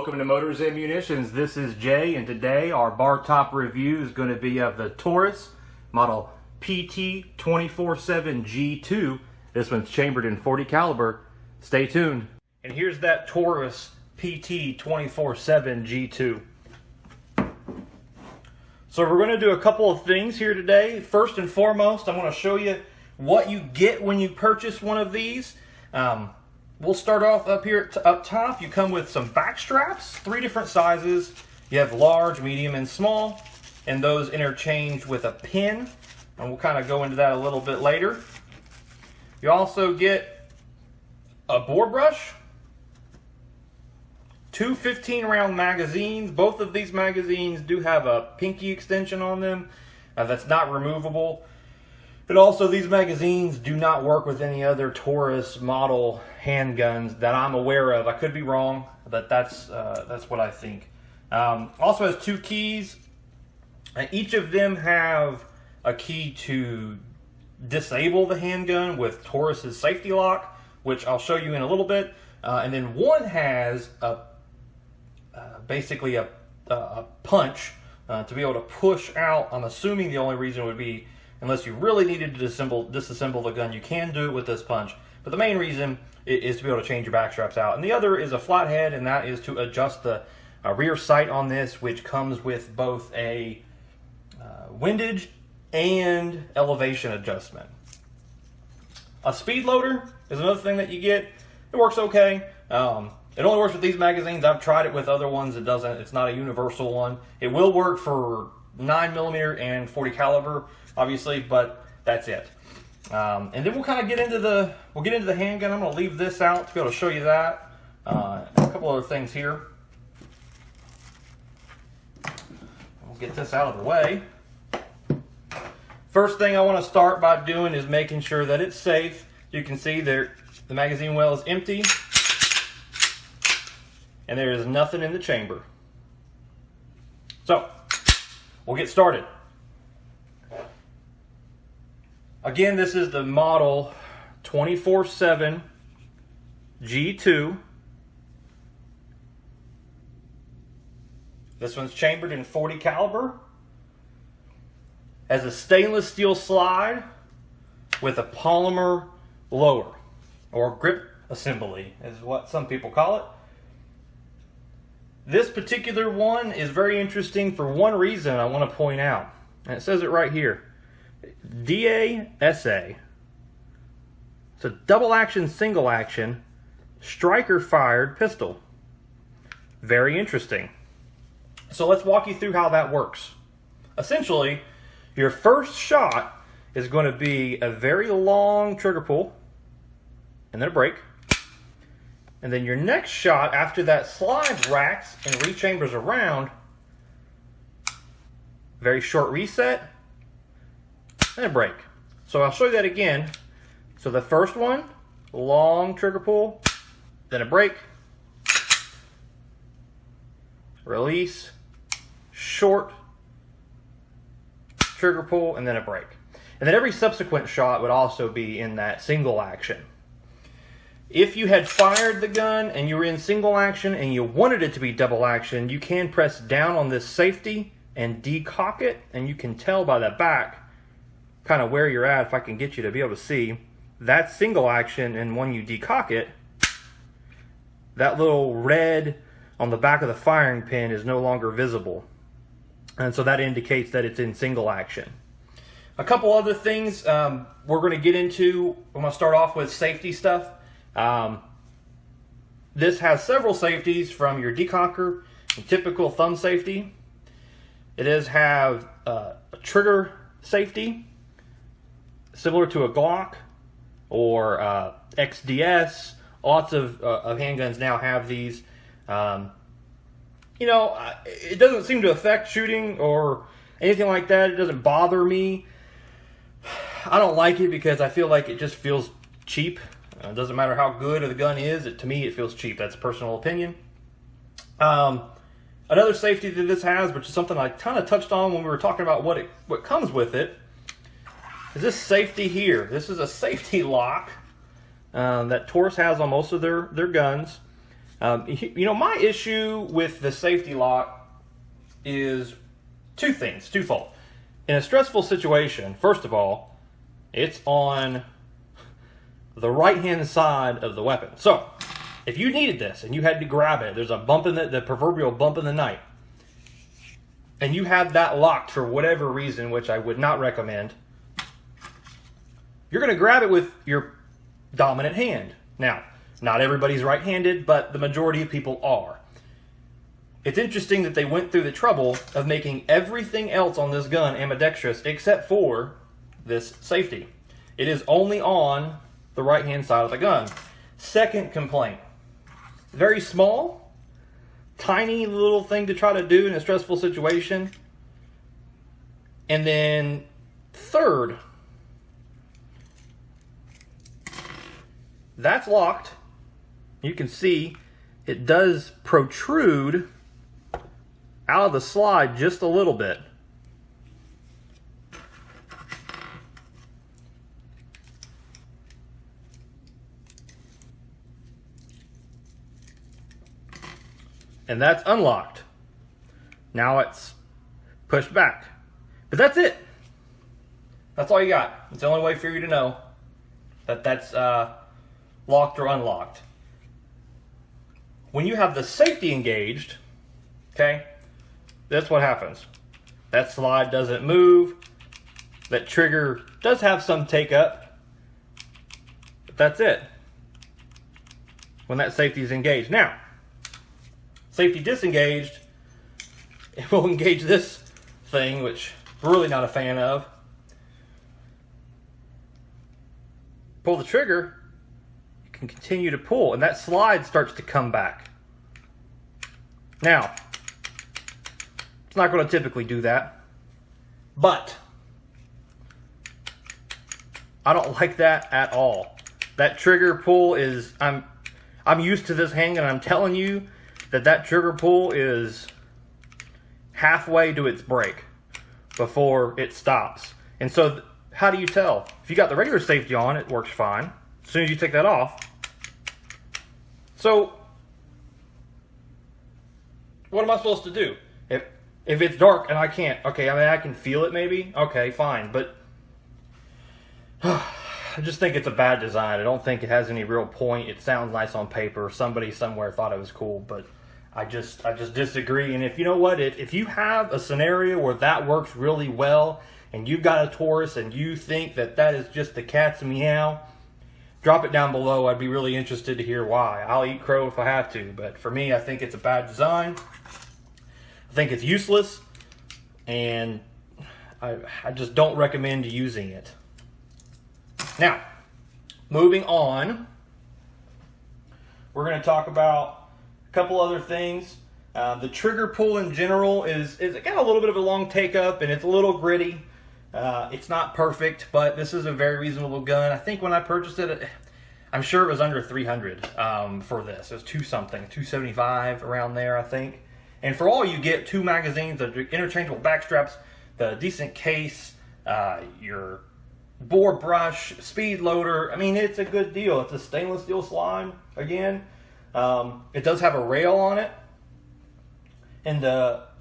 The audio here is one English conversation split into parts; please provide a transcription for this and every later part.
Welcome to Motors and Munitions. This is Jay, and today our bar top review is going to be of the Taurus model PT247G2. This one's chambered in .40 caliber. Stay tuned. And here's that Taurus PT247G2. So we're going to do a couple of things here today. First and foremost, I'm going to show you what you get when you purchase one of these. We'll start off up here up top. You come with some back straps, 3 different sizes. You have large, medium, and small, and those interchange with a pin, and we'll kind of go into that a little bit later. You also get a bore brush, 2 15-round magazines. Both of these magazines do have a pinky extension on them that's not removable. But also, these magazines do not work with any other Taurus model handguns that I'm aware of. I could be wrong, but that's what I think. Also has 2 keys. Each of them have a key to disable the handgun with Taurus's safety lock, which I'll show you in a little bit. And then one has basically a punch to be able to push out. I'm assuming the only reason would be unless you really needed to disassemble the gun. You can do it with this punch, but the main reason is to be able to change your back straps out. And the other is a flathead, and that is to adjust the rear sight on this, which comes with both a windage and elevation adjustment. A speed loader is another thing that you get. It works okay. It only works with these magazines. I've tried it with other ones. It doesn't. It's not a universal one. It will work for 9mm and .40 caliber, obviously, but that's it. And then we'll kind of get into the handgun. I'm going to leave this out to be able to show you that. A couple other things here. We'll get this out of the way. First thing I want to start by doing is making sure that it's safe. You can see there the magazine well is empty, and there is nothing in the chamber. So we'll get started. Again, this is the model 247 G2. This one's chambered in .40 caliber. Has a stainless steel slide with a polymer lower, or grip assembly is what some people call it. This particular one is very interesting for one reason I want to point out, and it says it right here. DASA. It's a double action, single action, striker fired pistol. Very interesting. So let's walk you through how that works. Essentially, your first shot is going to be a very long trigger pull, and then a break. And then your next shot, after that slide racks and rechambers around, very short reset, and a break. So I'll show you that again. So the first one, long trigger pull, then a break, release, short trigger pull, and then a break. And then every subsequent shot would also be in that single action. If you had fired the gun and you were in single action and you wanted it to be double action, you can press down on this safety and decock it, and you can tell by the back kind of where you're at. If I can get you to be able to see, that's single action, and when you decock it, that little red on the back of the firing pin is no longer visible, and so that indicates that it's in single action. A couple other things we're going to get into. I'm going to start off with safety stuff. This has several safeties, from your decocker and typical thumb safety. It does have a trigger safety, similar to a Glock or XDS. Lots of handguns now have these. You know, it doesn't seem to affect shooting or anything like that. It doesn't bother me. I don't like it because I feel like it just feels cheap. It doesn't matter how good the gun is. To me, it feels cheap. That's a personal opinion. Another safety that this has, which is something I kind of touched on when we were talking about what comes with it, is this safety here. This is a safety lock that Taurus has on most of their guns. My issue with the safety lock is twofold. In a stressful situation, first of all, it's on the right-hand side of the weapon. So, if you needed this and you had to grab it, there's a bump in the proverbial bump in the night, and you have that locked for whatever reason, which I would not recommend, you're going to grab it with your dominant hand. Now, not everybody's right-handed, but the majority of people are. It's interesting that they went through the trouble of making everything else on this gun ambidextrous except for this safety. It is only on the right-hand side of the gun. Second complaint. Very small, tiny little thing to try to do in a stressful situation. And then third, that's locked. You can see it does protrude out of the slide just a little bit. And that's unlocked. Now it's pushed back. But that's it. That's all you got. It's the only way for you to know that that's locked or unlocked. When you have the safety engaged, okay, that's what happens. That slide doesn't move. That trigger does have some take up. But that's it. When that safety is engaged. Now, safety disengaged, it will engage this thing, which we're really not a fan of. Pull the trigger, you can continue to pull, and that slide starts to come back. Now, it's not going to typically do that, but I don't like that at all. That trigger pull is, I'm used to this handgun, and I'm telling you that trigger pull is halfway to its break before it stops. And so, how do you tell? If you got the regular safety on, it works fine. As soon as you take that off. So, what am I supposed to do? If it's dark and I can't, okay, I mean, I can feel it maybe, okay, fine, but I just think it's a bad design. I don't think it has any real point. It sounds nice on paper. Somebody somewhere thought it was cool, but I just disagree. And if you know what, if you have a scenario where that works really well, and you've got a Taurus and you think that is just the cat's meow, drop it down below. I'd be really interested to hear why. I'll eat crow if I have to, but for me, I think it's a bad design. I think it's useless, and I just don't recommend using it. Now, moving on, we're going to talk about a couple other things. The trigger pull in general is got a little bit of a long take up, and it's a little gritty. It's not perfect, but this is a very reasonable gun. I think when I purchased it, I'm sure it was under $300 for this. It was $275 around there, I think. And for all you get, 2 magazines, the interchangeable back straps, the decent case, your bore brush, speed loader. I mean, it's a good deal. It's a stainless steel slide again. It does have a rail on it, and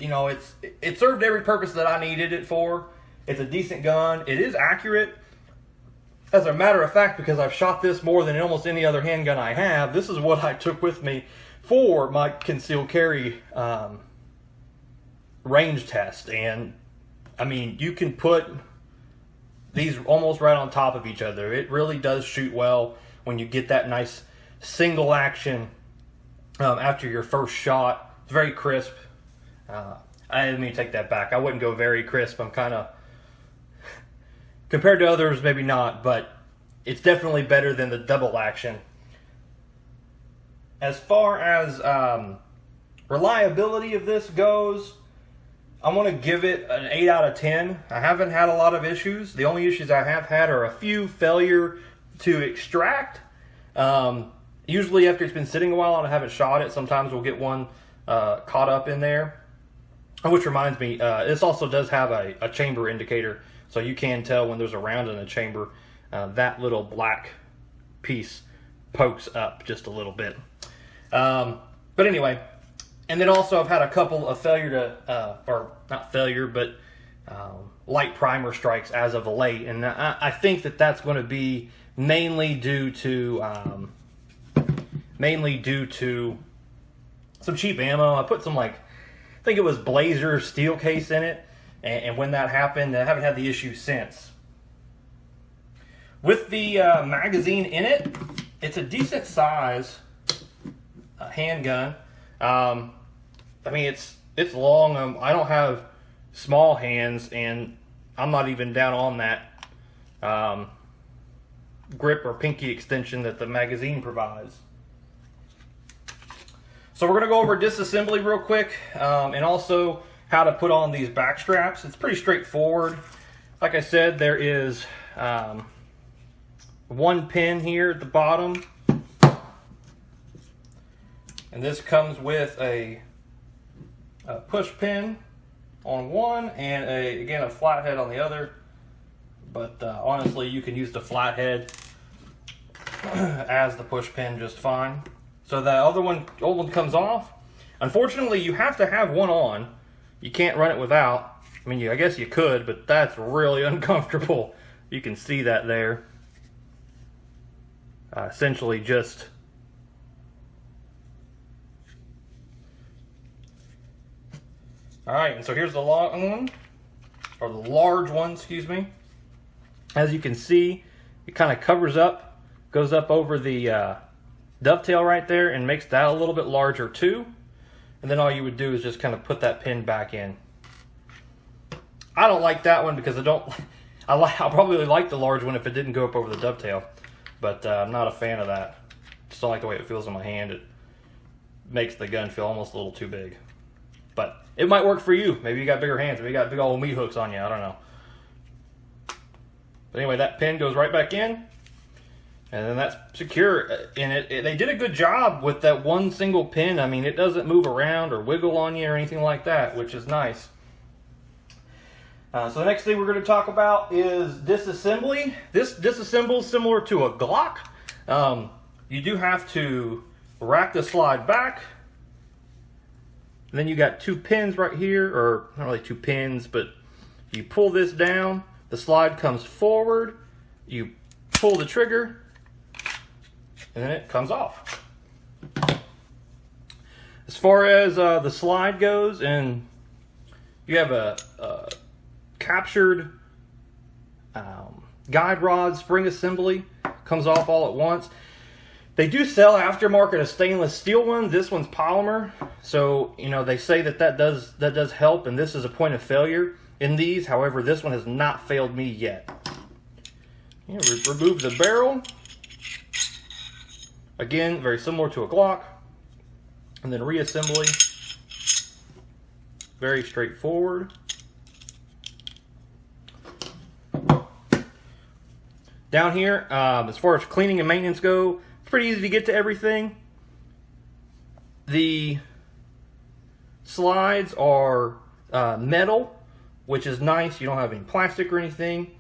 it served every purpose that I needed it for. It's a decent gun. It is accurate. As a matter of fact, because I've shot this more than almost any other handgun I have, this is what I took with me for my concealed carry range test. And I mean, you can put these almost right on top of each other. It really does shoot well when you get that nice single action after your first shot. It's very crisp. I didn't mean to take that back. I wouldn't go very crisp. I'm kind of, compared to others, maybe not, but it's definitely better than the double action. As far as reliability of this goes, I'm going to give it an 8 out of 10. I haven't had a lot of issues. The only issues I have had are a few failure to extract. Usually after it's been sitting a while and I haven't shot it, sometimes we'll get one caught up in there. Which reminds me, this also does have a chamber indicator, so you can tell when there's a round in the chamber. That little black piece pokes up just a little bit. But anyway, and then also I've had a couple of failure to, or not failure, but light primer strikes as of late, and I think that that's going to be mainly due to some cheap ammo. I put some, like, I think it was Blazer steel case in it, and when that happened, I haven't had the issue since. With the magazine in it, it's a decent size handgun. I mean, it's long. I don't have small hands, and I'm not even down on that grip or pinky extension that the magazine provides. So we're going to go over disassembly real quick, and also how to put on these back straps. It's pretty straightforward. Like I said, there is one pin here at the bottom, and this comes with a push pin on one and again a flathead on the other, but honestly you can use the flathead as the push pin just fine. So the other one, old one, comes off. Unfortunately, you have to have one on. You can't run it without. I mean, I guess you could, but that's really uncomfortable. You can see that there. Essentially just alright, and so here's the long one, or the large one, excuse me. As you can see, it kind of covers up, goes up over the dovetail right there, and makes that a little bit larger too. And then all you would do is just kind of put that pin back in. I don't like that one because I'll probably like the large one if it didn't go up over the dovetail, but I'm not a fan of that. Just don't like the way it feels in my hand. It makes the gun feel almost a little too big. But it might work for you. Maybe you got bigger hands. Maybe you got big old meat hooks on you. I don't know. But anyway, that pin goes right back in. And then that's secure. And they did a good job with that one single pin. I mean, it doesn't move around or wiggle on you or anything like that, which is nice. So the next thing we're going to talk about is disassembly. This disassembles similar to a Glock. You do have to rack the slide back. And then you got two pins right here, or not really two pins, but you pull this down, the slide comes forward, you pull the trigger, and then it comes off. As far as the slide goes, and you have a captured guide rod spring assembly, comes off all at once. They do sell aftermarket a stainless steel one. This one's polymer, so you know they say that does help, and this is a point of failure in these. However, this one has not failed me yet. Remove the barrel. Again, very similar to a Glock. And then reassembly. Very straightforward. Down here, as far as cleaning and maintenance go, it's pretty easy to get to everything. The slides are metal, which is nice. You don't have any plastic or anything.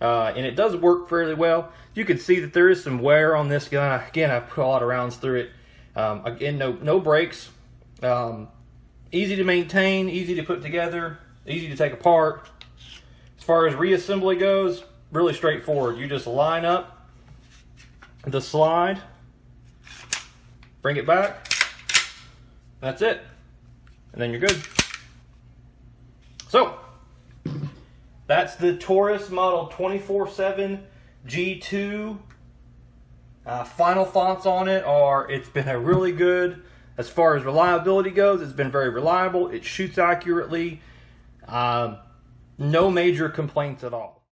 And it does work fairly well. You can see that there is some wear on this gun. Again, I've put a lot of rounds through it. Again, no brakes. Easy to maintain, easy to put together, easy to take apart. As far as reassembly goes, really straightforward. You just line up the slide, bring it back, that's it, and then you're good. So, that's the Taurus model 24/7 G2. Final thoughts on it are it's been a really good, as far as reliability goes, it's been very reliable. It shoots accurately. No major complaints at all.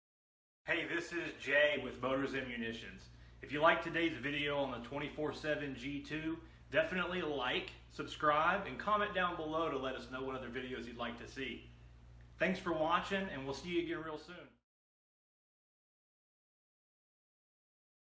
Hey, this is Jay with Motors and Munitions. If you like today's video on the 24/7 G2, definitely like, subscribe, and comment down below to let us know what other videos you'd like to see. Thanks for watching, and we'll see you again real soon.